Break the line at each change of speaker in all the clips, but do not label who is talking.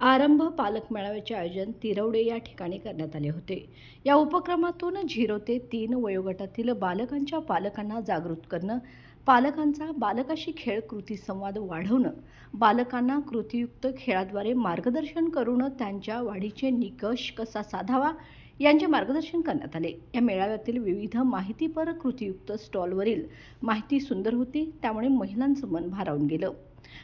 आरंभ पालक मेळाव्याचे आयोजन तिरवडे या ठिकाणी करण्यात आले होते। या उपक्रमातून 0 ते 3 वयोगटातील बालकांच्या पालकांना जागृत करणं, पालकांचा बालकाशी खेळ कृती संवाद वाढवणं, बालकांना कृतीयुक्त खेळाद्वारे मार्गदर्शन करून त्यांच्या वाढीचे निकष कसा साधावा यांचे मार्गदर्शन करण्यात आले। या मेळाव्यातील विविध माहितीपर कृतीयुक्त स्टॉलवरील माहिती सुंदर होती, त्यामुळे महिलांचं मन भारावून गेलं।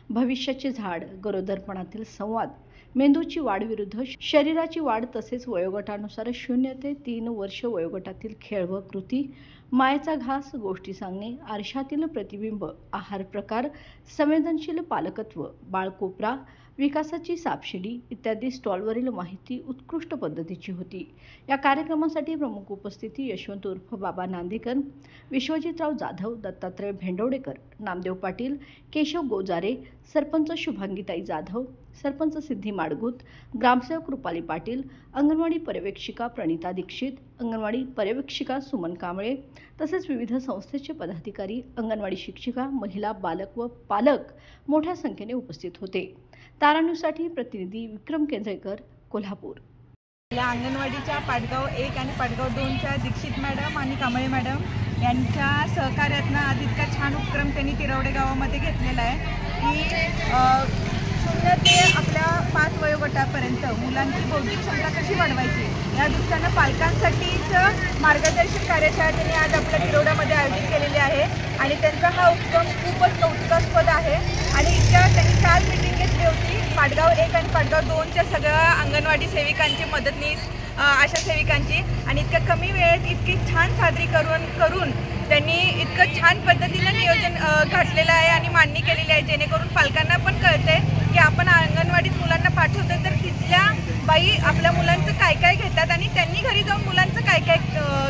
भविष्याचे झाड, गरोदरपणातील संवाद, मेंदूची वाढ विरुद्ध शरीराची वाढ तसेच वयोगटानुसार 0 ते 3 वर्ष वयोगटातील खेळ व कृती, मायेचा घास, गोष्टी सांगणे, आरशातील प्रतिबिंब, आहार प्रकार, संवेदनशील पालकत्व, बाळकोपरा, विकासाची सापशिडी इत्यादी स्टॉलवरील माहिती उत्कृष्ट पद्धतीची होती। या कार्यक्रमासाठी प्रमुख उपस्थिती यशवंत उर्फ बाबा नांदेकर, विश्वजितराव जाधव, दत्तात्रय भेंडवडेकर, नामदेव पाटील, केशव गोजारे, सरपंच शुभांगीताई जाधव, सरपंच सिद्धी माडगूत, ग्रामसेवक रुपाली पाटील, अंगणवाडी पर्यवेक्षिका प्रणिता दीक्षित, अंगणवाडी पर्यवेक्षिका सुमन कांबळे तसेच विविध संस्थेचे पदाधिकारी, अंगणवाडी शिक्षिका, महिला, बालक व पालक मोठ्या संख्येने उपस्थित होते। तारा न्यूजसाठी प्रतिनिधी विक्रम केंद्रेकर, कोल्हापूर।
अंगणवाडीच्या पाटगाव 1 आणि पाटगाव 2च्या दीक्षित मॅडम आणि कांबळे मॅडम यांच्या सहकार्यातनं आज इतका छान उपक्रम त्यांनी तिरवडे गावामध्ये घेतलेला आहे की 0 ते आपल्या 5 वयोगटापर्यंत मुलांची बौद्धिक क्षमता कशी वाढवायची या दृष्टीनं पालकांसाठीच मार्गदर्शन कार्यशाळा त्यांनी आज आपल्या तिरवड्यामध्ये आयोजित केलेली आहे आणि त्यांचा हा उपक्रम खूपच कौतुकास्पद आहे। आणि त्यांनी काल मीटिंग घेतली होती पाटगाव 1 आणि पाटगाव 2च्या सगळ्या अंगणवाडी सेविकांची, मदतनीस, आशा सेविकांची, आणि इतक्या कमी वेळेत इतकी छान सादरीकरण करून त्यांनी इतकं छान पद्धतीनं नियोजन घातलेलं आहे आणि मांडणी केलेली आहे, जेणेकरून पालकांना पण कळते की आपण अंगणवाडीत मुलांना पाठवतो तर तिथल्या बाई आपल्या मुलांचं काय काय घेतात आणि त्यांनी घरी जाऊन मुलांचं काय काय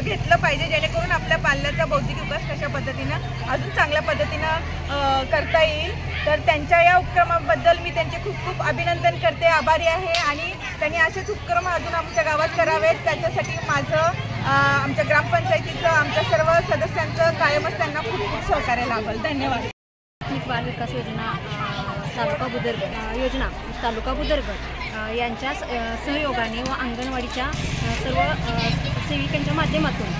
घेतलं पाहिजे, जेणेकरून आपल्या पाल्याचा बौद्धिक विकास कशा पद्धतीनं अजून चांगल्या पद्धतीनं करता येईल। तर त्यांच्या या उपक्रमाबद्दल मी त्यांचे खूप खूप अभिनंदन करते, आभारी आहे आणि त्यांनी असेच उपक्रम अजून आमच्या गावात करावेत त्याच्यासाठी माझं आमच्या ग्रामपंचायतीचं, आमच्या सर्व सदस्यांचं कायमच त्यांना खूप खूप सहकार्य लाभेल। धन्यवाद।
बाल विकास योजना तालुका बुदरगड यांच्या सहयोगाने व अंगणवाडीच्या सर्व सेविकांच्या माध्यमातून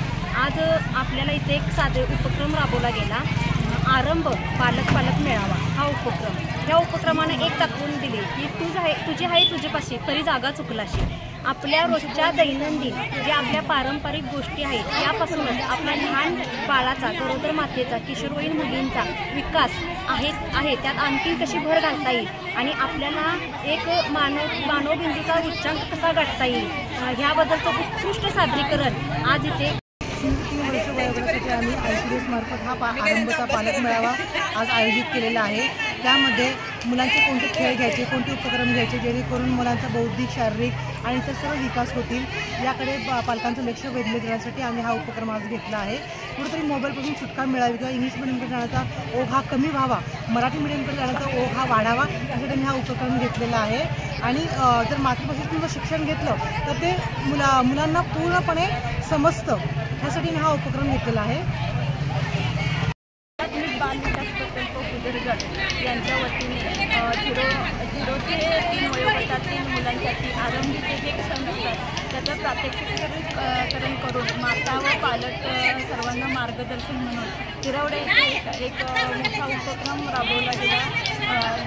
आज आपल्याला इथे एक साधे उपक्रम राबवला गेला। आरंभ पालक मेळावा हा उपक्रम, या उपक्रमाने एक दाखवून दिले की तुझी आहे तुझ्यापाशी तरी जागा चुकलाशी। आपल्या रोजच्या दैनंदिन जे आपल्या पारंपरिक गोष्टी आहेत त्यापासूनच आपल्या लहान बाळाचा, गरोदर मातेचा, किशोरवयीन मुलींचा विकास आहे त्यात आणखी कशी भर घालता येईल आणि आपल्याला एक मानवबिंदूचा उच्चांक कसा गाठता येईल ह्याबद्दलचं उत्कृष्ट सादरीकरण आज इथे
3 वर्ष वयोगटासाठी आम्ही ICDS मार्फत हा आरंभचा पालक मेळावा आज आयोजित केलेला आहे। त्यामध्ये मुलांचे कोणते खेळ घ्यायचे, कोणते उपक्रम घ्यायचे जेणेकरून मुलांचा बौद्धिक, शारीरिक आणि इतर सर्व विकास होतील याकडे पालकांचं लक्ष वेधले जाण्यासाठी आम्ही हा उपक्रम आज घेतला आहे। कुठेतरी मोबाईलपासून सुटका मिळावी किंवा इंग्लिश मिडियमकडे जाण्याचा ओघ हा कमी व्हावा, मराठी मिडियमकडे जाण्याचा ओघ हा वाढावा यासाठी मी हा उपक्रम घेतलेला आहे। आणि जर मातृभाषेतून जर शिक्षण घेतलं तर ते मुलांना पूर्णपणे समजतं, यासाठी मी हा उपक्रम घेतलेला आहे।
बाल विकास प्रकल्प बुदरगड यांच्या वतीने 0 ते 3 वयोगटातील मुलांसाठी आरंभीचे जे क्षण असतात त्याचं प्रात्यक्षिकरण करून माता व पालक सर्वांना मार्गदर्शन म्हणून तिरवडे येथे एक मोठा उपक्रम राबवला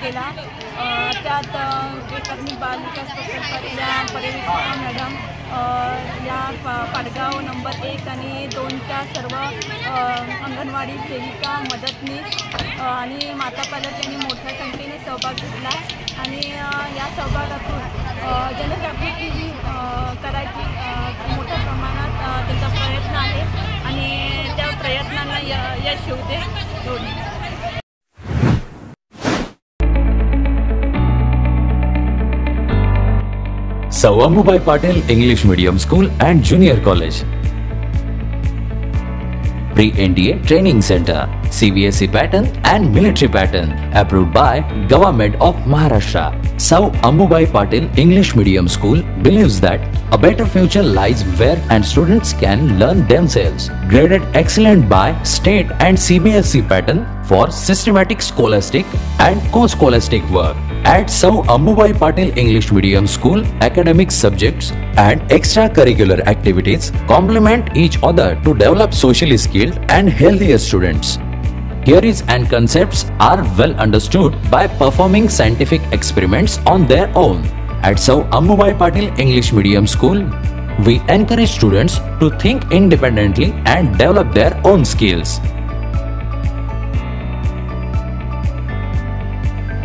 गेला। त्यात एकात्मिक बाल विकास प्रकल्पातल्या पर्यवेक्षिका मॅडम या पाटगाव नंबर 1 आणि 2च्या सर्व अंगणवाडी सेविका, मदतनीस आणि माता पालक यांनी मोठ्या संख्येने सहभाग घेतला आणि या सहभागातून जनजागृती करायची मोठ्या प्रमाणात त्यांचा प्रयत्न आहे आणि त्या प्रयत्नांना यश येऊ दे एवढीच।
Ammubai Patil English Medium School and Junior College. Pre-NDA Training Center, CBSE pattern and military pattern, approved by Government of Maharashtra. Ammubai Patil English Medium School believes that a better future lies where and students can learn themselves. Graded excellent by state and CBSE pattern for systematic scholastic and co-scholastic work. At Sau Ammubai Patil English Medium School, academic subjects and extracurricular activities complement each other to develop socially skilled and healthier students. Theories and concepts are well understood by performing scientific experiments on their own. At Sau Ammubai Patil English Medium School, we encourage students to think independently and develop their own skills.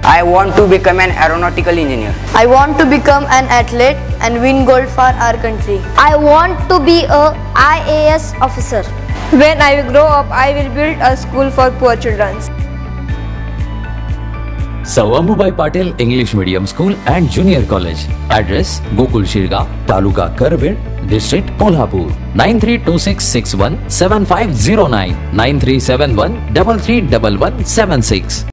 I want to become an aeronautical engineer.
I want to become an athlete and win gold for our country.
I want to be a IAS officer.
When I grow up, I will build a school for poor children.
Sau Ammubai Patil English Medium School and Junior College. Address: Gokul Shirga, Taluka Karved, District Kolhapur. 9326617509, 9371331176.